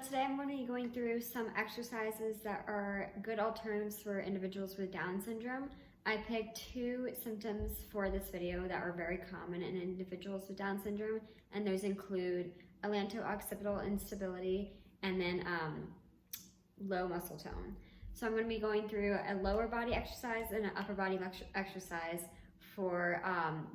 today I'm going to be going through some exercises that are good alternatives for individuals with Down syndrome. I picked 2 symptoms for this video that are very common in individuals with Down syndrome, and those include atlanto-occipital instability and then low muscle tone. So I'm going to be going through a lower body exercise and an upper body exercise for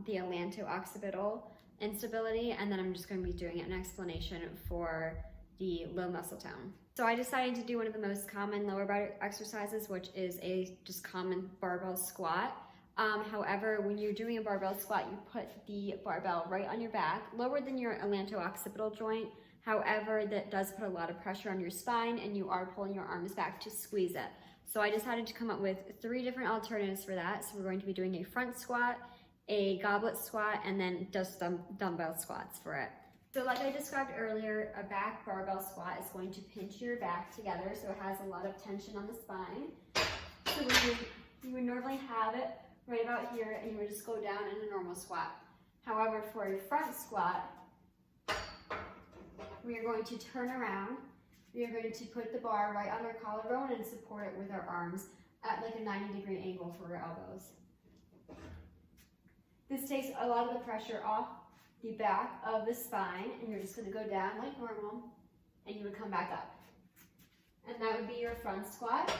the atlanto-occipital instability, and then I'm just going to be doing an explanation for the low muscle tone. So I decided to do one of the most common lower body exercises, which is a just common barbell squat. However, when you're doing a barbell squat, you put the barbell right on your back, lower than your atlanto-occipital joint. However, that does put a lot of pressure on your spine, and you are pulling your arms back to squeeze it. So I decided to come up with 3 different alternatives for that. So we're going to be doing a front squat, a goblet squat, and then just dumbbell squats for it. So like I described earlier, a back barbell squat is going to pinch your back together, so it has a lot of tension on the spine. So you would normally have it right about here, and you would just go down in a normal squat. However, for a front squat, we are going to turn around. We are going to put the bar right on our collarbone and support it with our arms at like a 90-degree angle for our elbows. This takes a lot of the pressure off the back of the spine, and you're just going to go down like normal, and you would come back up. And that would be your front squat.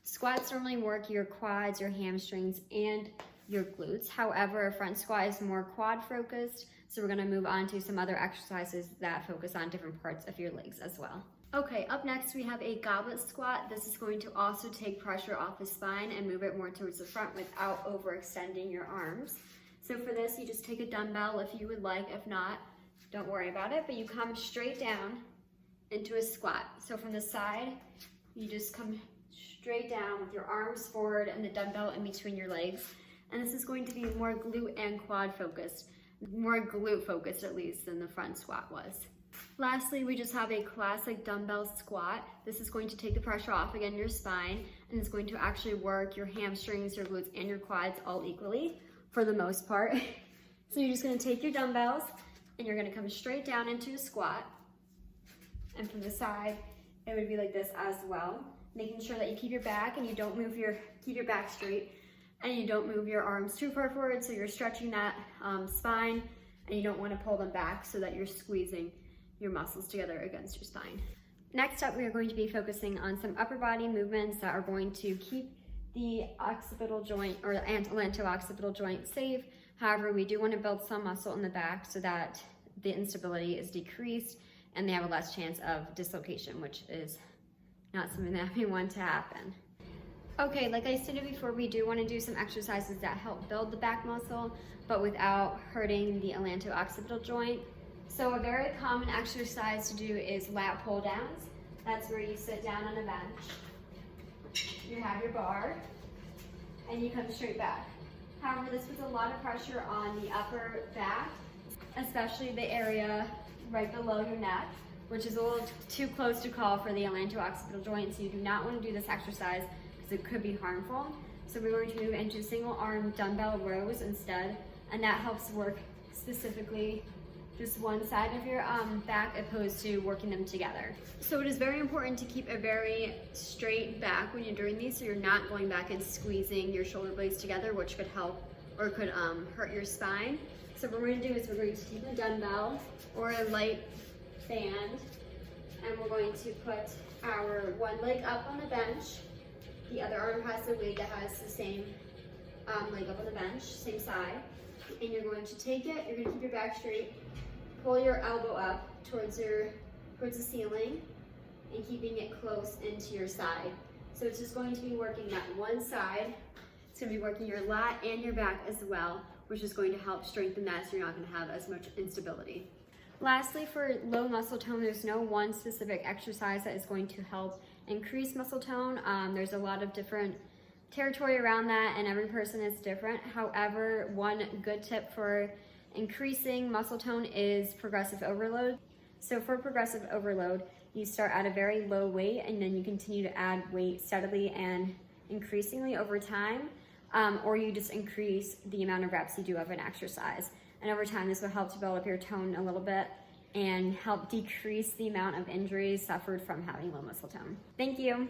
Squats normally work your quads, your hamstrings, and your glutes. However, a front squat is more quad focused, so we're going to move on to some other exercises that focus on different parts of your legs as well. Okay, up next we have a goblet squat. This is going to also take pressure off the spine and move it more towards the front without overextending your arms. So for this, you just take a dumbbell if you would like. If not, don't worry about it, but you come straight down into a squat. So from the side, you just come straight down with your arms forward and the dumbbell in between your legs. And this is going to be more glute and quad focused, more glute focused at least than the front squat was. Lastly, we just have a classic dumbbell squat. This is going to take the pressure off again your spine, and it's going to actually work your hamstrings, your glutes, and your quads all equally for the most part. So you're just going to take your dumbbells and you're going to come straight down into a squat. And from the side, it would be like this as well, making sure that you keep your back and you don't move keep your back straight, and you don't move your arms too far forward, so you're stretching that spine, and you don't want to pull them back so that you're squeezing your muscles together against your spine. Next up, we are going to be focusing on some upper body movements that are going to keep the occipital joint or the atlanto-occipital joint safe. However, we do want to build some muscle in the back so that the instability is decreased and they have a less chance of dislocation, which is not something that we want to happen. Okay, like I stated before, we do want to do some exercises that help build the back muscle, but without hurting the atlanto-occipital joint. So a very common exercise to do is lat pull downs. That's where you sit down on a bench. You have your bar, and you come straight back. However, this puts a lot of pressure on the upper back, especially the area right below your neck, which is a little too close to call for the atlanto-occipital joint, so you do not want to do this exercise because it could be harmful. So we're going to move into single arm dumbbell rows instead, and that helps work specifically just one side of your back opposed to working them together. So it is very important to keep a very straight back when you're doing these, so you're not going back and squeezing your shoulder blades together, which could help or could hurt your spine. So what we're going to do is we're going to take a dumbbell or a light band, and we're going to put our one leg up on the bench. The other arm has the weight that has the same leg up on the bench, same side. And you're going to take it, you're going to keep your back straight, pull your elbow up towards the ceiling, and keeping it close into your side. So it's just going to be working that one side. It's going to be working your lat and your back as well, which is going to help strengthen that so you're not going to have as much instability. Lastly, for low muscle tone, there's no one specific exercise that is going to help increase muscle tone. There's a lot of different territory around that, and every person is different. However, one good tip for increasing muscle tone is progressive overload. So for progressive overload, you start at a very low weight, and then you continue to add weight steadily and increasingly over time, or you just increase the amount of reps you do of an exercise. And over time, this will help to build up your tone a little bit. and help decrease the amount of injuries suffered from having low muscle tone. Thank you.